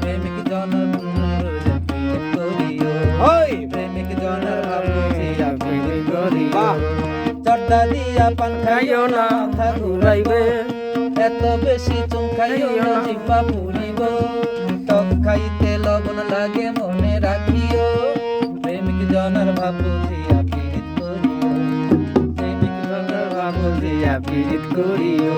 প্রেমিক জনের পীড়িত করিও, ওই প্রেমিক জনের ভাব বুঝিয়া পীড়িত করিও। চর্দা দিয়া পান খাইও না মাথা ঘুরাইবে, এত বেশি চুন খাইও না জিহ্বা পুরিব। টক খাইতে লবণ লাগে মনে রাখিও, প্রেমিক জনের ভাব বুঝিয়া পীড়িত করিও, প্রেমিক জনের ভাব বুঝিয়া পীড়িত করিও।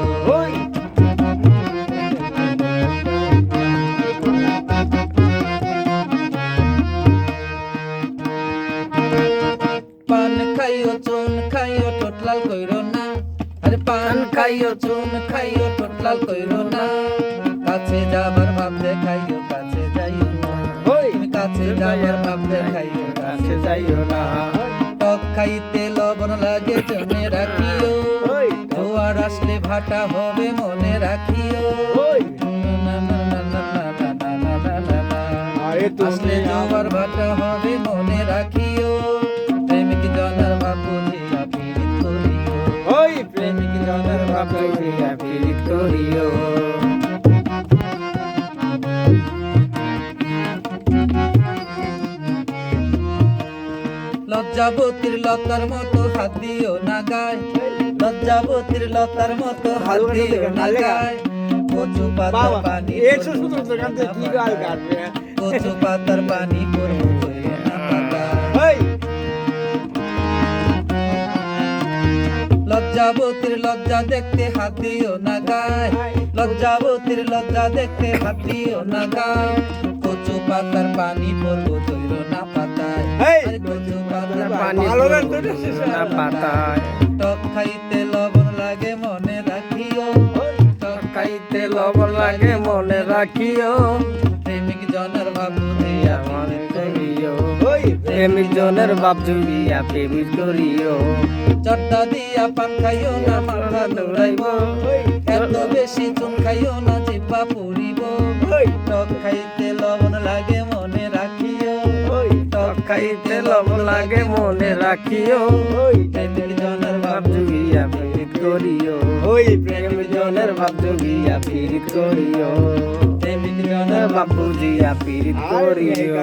পান খাইও চুন খাইও ঠোঁট লাল কইরো না, আরে পান খাইও চুন খাইও ঠোঁট লাল কইরো না। কাছে যাবার ভাব দেখাইও কাছে যাইও না, তুমি কাছে যাবার ভাব দেখাইও কাছে যাইও না। টক খাইতে লবণ লাগে জমে রাখিও, জোয়ার আসলে ভাটা হবে মনে রাখিও। আসলে জোয়ার ভাটা হবে মনে রাখিও, প্রেমিক জনের ভাব বুঝিয়া পীড়িত করিও, ওই প্রেমিক জনের ভাব বুঝিয়া পীড়িত করিও। লজ্জাবতীর লতার মতো হাত দিও না গায়, লজ্জাবতীর লতার মতো হাত দিও না গায়। কচু পাতার পানি কচু পাতার পানি করবো কইরো না পাতায়। লজ্জাবতীর লজ্জা দেখতে হাত দিও না গায়, লজ্জাবতীর লজ্জা দেখতে হাত দিও না গায়। কচু পাতার পানি পড়বো কইরো না পাতায়, কচু পাতার পানি না পাতায়। টক খাইতে লবণ লাগে মনে রাখিও, টক খাইতে লবণ লাগে মনে রাখিও। প্রেমিক জনের ভাব বুঝিয়া মনে করিও, প্রেমিক জনের ভাব বুঝিয়া প্রেমিক করিও। চর্দা দিয়া পান খাইও না মাথা দৌড়াইব, এত বেশি চুন খাইও না জিহ্বা পুরিব। টক খাইতে লবণ লাগে মনে রাখিও, টক খাইতে লবণ লাগে মনে রাখিও। প্রেমিক জনের ভাব বুঝিয়া পীড়িত করিও, ওই প্রেমিক জনের ভাব বুঝিয়া পীড়িত করিও, প্রেমিক জনের ভাব বুঝিয়া পীড়িত করিও।